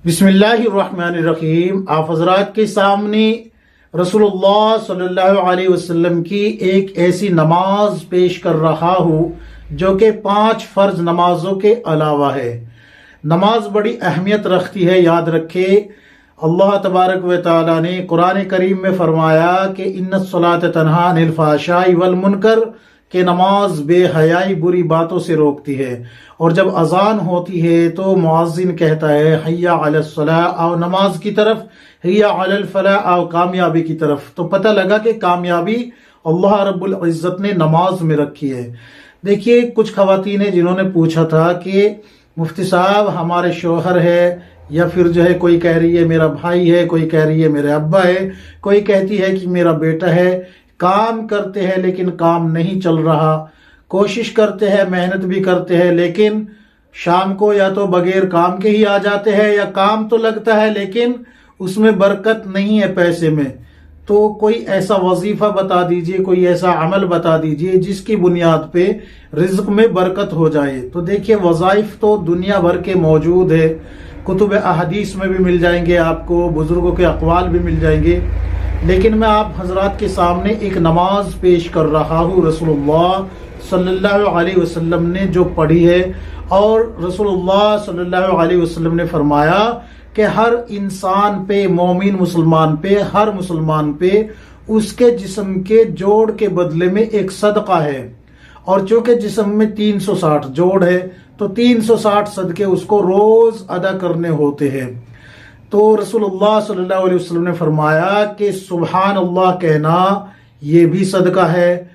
बिस्मिल्लाहिर्रहमानिर्रहीम। आप हजरात के सामने रसूलुल्लाह सल्लल्लाहु अलैहि वसल्लम की एक ऐसी नमाज पेश कर रहा हूँ जो कि 5 फर्ज नमाजों के अलावा है। नमाज बड़ी अहमियत रखती है। याद रखे, अल्लाह तबारक व तआला ने कुरान करीम में फरमाया कि इन्नस्सलात तन्हा अनिल फ़हशाई वल मुनकर, कि नमाज बेहयाई बुरी बातों से रोकती है। और जब अजान होती है तो मुअज्जिन कहता है हय्या अलस सलाह, आओ नमाज की तरफ, हय्या अलल फलाह, आओ कामयाबी की तरफ। तो पता लगा कि कामयाबी अल्लाह रब्बुल इज़्ज़त ने नमाज में रखी है। देखिए, कुछ खवातीन हैं जिन्होंने पूछा था कि मुफ्ती साहब हमारे शोहर है, या फिर जो है कोई कह रही है मेरा भाई है, कोई कह रही है मेरे अब्बा है, कोई कहती है कि मेरा बेटा है, काम करते हैं लेकिन काम नहीं चल रहा, कोशिश करते हैं, मेहनत भी करते हैं, लेकिन शाम को या तो बगैर काम के ही आ जाते हैं, या काम तो लगता है लेकिन उसमें बरकत नहीं है पैसे में। तो कोई ऐसा वजीफा बता दीजिए, कोई ऐसा अमल बता दीजिए जिसकी बुनियाद पे रिज्क में बरकत हो जाए। तो देखिए, वज़ाइफ तो दुनिया भर के मौजूद है, कुतुब अहदीस में भी मिल जाएंगे आपको, बुजुर्गों के अक़वाल भी मिल जाएंगे, लेकिन मैं आप हजरात के सामने एक नमाज पेश कर रहा हूँ रसूलुल्लाह सल्लल्लाहु अलैहि वसल्लम ने जो पढ़ी है। और रसूलुल्लाह सल्लल्लाहु अलैहि वसल्लम ने फरमाया कि हर इंसान पे, मोमिन मुसलमान पे, हर मुसलमान पे उसके जिस्म के जोड़ के बदले में एक सदका है। और चूंकि जिस्म में 360 जोड़ है तो 360 सदके उसको रोज अदा करने होते हैं। तो रसूलुल्लाह सल्लल्लाहु अलैहि वसल्लम ने फरमाया कि सुभान अल्लाह कहना ये भी सदका है,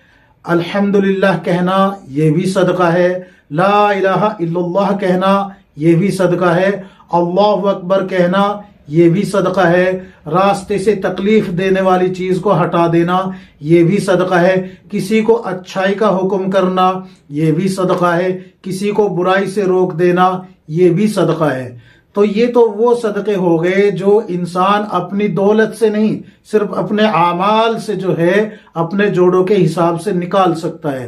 अल्हम्दुलिल्लाह कहना ये भी सदका है, ला इलाहा इल्लल्लाह कहना ये भी सदका है, अल्लाहु अकबर कहना ये भी सदका है, रास्ते से तकलीफ देने वाली चीज को हटा देना ये भी सदका है, किसी को अच्छाई का हुक्म करना ये भी सदका है, किसी को बुराई से रोक देना ये भी सदका है। तो ये तो वो सदके हो गए जो इंसान अपनी दौलत से नहीं, सिर्फ अपने आमाल से जो है अपने जोड़ों के हिसाब से निकाल सकता है।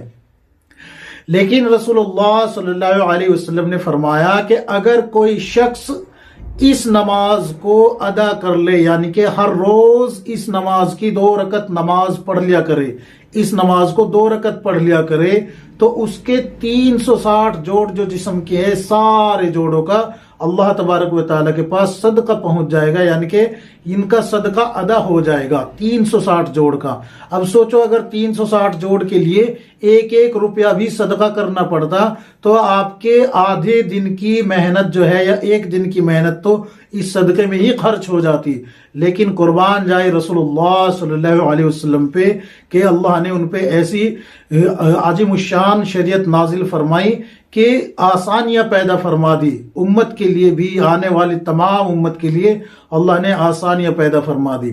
लेकिन रसूलुल्लाह सल्लल्लाहु अलैहि वसल्लम ने फरमाया कि अगर कोई शख्स इस नमाज को अदा कर ले, यानी कि हर रोज इस नमाज की 2 रकत नमाज पढ़ लिया करे, इस नमाज को 2 रकत पढ़ लिया करे, तो उसके 360 जोड़ जो जिस्म के है, सारे जोड़ों का अल्लाह तबारक व तआला के पास सदका पहुंच जाएगा, यानी कि इनका सदका अदा हो जाएगा 360 जोड़ का। अब सोचो, अगर 360 जोड़ के लिए 1-1 रुपया भी सदका करना पड़ता तो आपके आधे दिन की मेहनत जो है, या 1 दिन की मेहनत तो इस सदके में ही खर्च हो जाती। लेकिन कुर्बान जाए रसूलुल्लाह सल्लल्लाहु अलैहि वसल्लम पे कि अल्लाह ने उन पे ऐसी आजिमुशान शरीयत नाजिल फरमाई कि आसानियां पैदा फरमा दी उम्मत के लिए भी, आने वाली तमाम उम्मत के लिए अल्लाह ने आसानियां पैदा फरमा दी।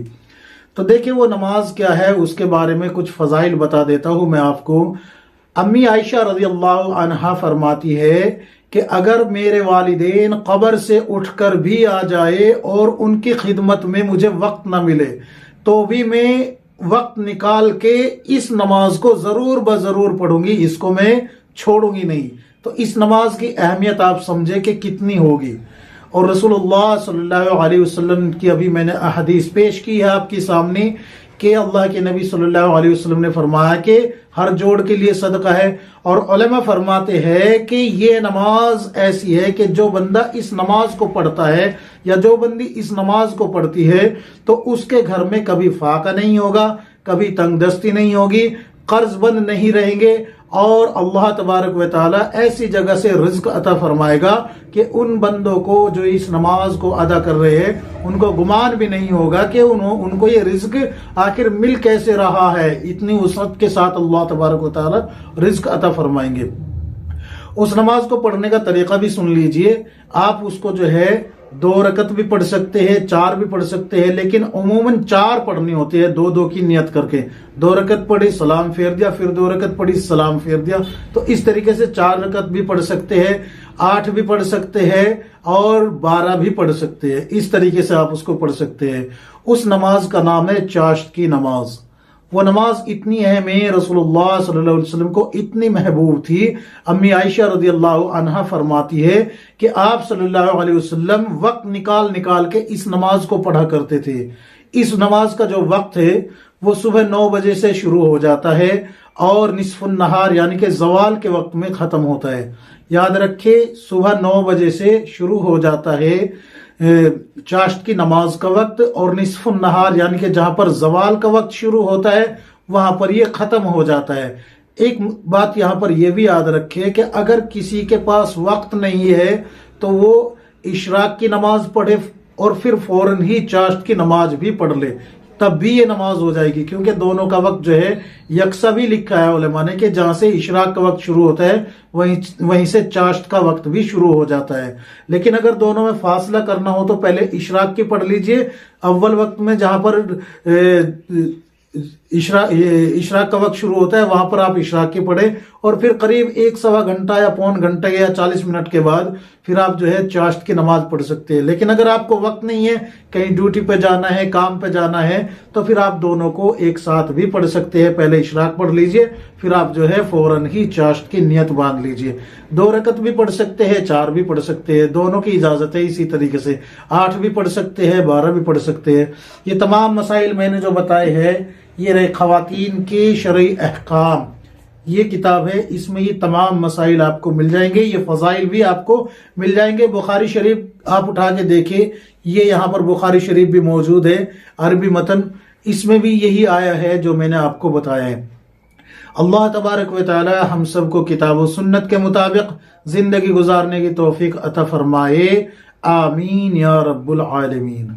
तो देखिए, वो नमाज क्या है उसके बारे में कुछ फजाइल बता देता हूं मैं आपको। अम्मी आयशा रज़ी अल्लाह अन्हा फरमाती है कि अगर मेरे वालिदैन कब्र से उठकर भी आ जाए और उनकी खिदमत में मुझे वक्त न मिले तो भी मैं वक्त निकाल के इस नमाज को जरूर बजरूर पढ़ूंगी, इसको मैं छोड़ूंगी नहीं। तो इस नमाज की अहमियत आप समझे कि कितनी होगी। और रसूलुल्लाह सल्लल्लाहु अलैहि वसल्लम की अभी मैंने अहदीस पेश की है आपके सामने कि अल्लाह के नबी सल्लल्लाहु अलैहि वसल्लम ने फरमाया कि हर जोड़ के लिए सदका है। और उलमा फरमाते हैं कि ये नमाज ऐसी है कि जो बंदा इस नमाज को पढ़ता है, या जो बंदी इस नमाज को पढ़ती है, तो उसके घर में कभी फाका नहीं होगा, कभी तंगदस्ती नहीं होगी, कर्जबंद नहीं रहेंगे, और अल्लाह तबारक व तआला ऐसी जगह से रिज्क अता फरमाएगा कि उन बंदों को जो इस नमाज को अदा कर रहे हैं उनको गुमान भी नहीं होगा कि उनको ये रिज्क आखिर मिल कैसे रहा है। इतनी वसअत के साथ अल्लाह तबारक व तआला रिज्क अता फरमाएंगे। उस नमाज को पढ़ने का तरीका भी सुन लीजिए। आप उसको जो है 2 रकत भी पढ़ सकते हैं, 4 भी पढ़ सकते हैं, लेकिन उमूमन 4 पढ़नी होती है, 2-2 की नियत करके। 2 रकत पढ़ी, सलाम फेर दिया, फिर 2 रकत पढ़ी, सलाम फेर दिया। तो इस तरीके से 4 रकत भी पढ़ सकते हैं, 8 भी पढ़ सकते हैं, और 12 भी पढ़ सकते हैं। इस तरीके से आप उसको पढ़ सकते हैं। उस नमाज का नाम है चाश्त की नमाज। وہ نماز اتنی اہم ہے، رسول اللہ صلی اللہ علیہ وسلم کو اتنی محبوب تھی۔ امی عائشہ رضی اللہ عنہا فرماتی ہے کہ آپ صلی اللہ علیہ وسلم وقت نکال نکال کے اس نماز کو پڑھا کرتے تھے۔ اس نماز کا جو وقت ہے وہ صبح 9 بجے سے شروع ہو جاتا ہے اور نصف النہار یعنی کہ زوال کے وقت میں ختم ہوتا ہے۔ یاد رکھے، صبح 9 بجے سے شروع ہو جاتا ہے چاشت کی نماز کا وقت، اور نصف النہار یعنی کہ جہاں پر زوال کا وقت شروع ہوتا ہے وہاں پر یہ ختم ہو جاتا ہے۔ ایک بات یہاں پر یہ بھی یاد رکھے کہ اگر کسی کے پاس وقت نہیں ہے تو وہ اشراق کی نماز پڑھے اور پھر فوراً ہی چاشت کی نماز بھی پڑھ لے، تب بھی یہ نماز ہو جائے گی، کیونکہ دونوں کا وقت جو ہے یکساں بھی لکھا ہے علماء نے کہ جہاں سے اشراق کا وقت شروع ہوتا ہے وہیں سے چاشت کا وقت بھی شروع ہو جاتا ہے۔ لیکن اگر دونوں میں فاصلہ کرنا ہو تو پہلے اشراق کی پڑھ لیجئے اول وقت میں، جہاں پر اشراق کا وقت شروع ہوتا ہے وہاں پر آپ اشراق کی پڑھیں، اور پھر قریب 1-1.25 گھنٹہ یا پون گھنٹہ یا 40 منٹ کے بعد پھر آپ جو ہے چاشت کی نماز پڑھ سکتے ہیں۔ لیکن اگر آپ کو وقت نہیں ہے، کہیں ڈیوٹی پہ جانا ہے، کام پہ جانا ہے، تو پھر آپ دونوں کو ایک ساتھ بھی پڑھ سکتے ہیں۔ پہلے اشراق پڑھ لیجئے، پھر آپ جو ہے فوراً ہی چاشت کی نیت باندھ لیجئے۔ 2 رکعت بھی پڑھ سکتے ہیں، 4 بھی پڑھ سکتے ہیں، دونوں کی اجازت ہے۔ اسی طریقے سے 8 بھی پڑھ سکتے ہیں، 12 بھی پڑھ سکتے ہیں۔ یہ تمام مسائل میں نے جو بتائے ہیں یہ رہے خواتین کے شرعی احکام، یہ کتاب ہے، اس میں یہ تمام مسائل آپ کو مل جائیں گے، یہ فضائل بھی آپ کو مل جائیں گے۔ بخاری شریف آپ اٹھا کے دیکھیں، یہ یہاں پر بخاری شریف بھی موجود ہے، عربی متن، اس میں بھی یہی آیا ہے جو میں نے آپ کو بتایا ہے۔ اللہ تبارک و تعالی ہم سب کو کتاب و سنت کے مطابق زندگی گزارنے کی توفیق عطا فرمائے، آمین یا رب العالمین۔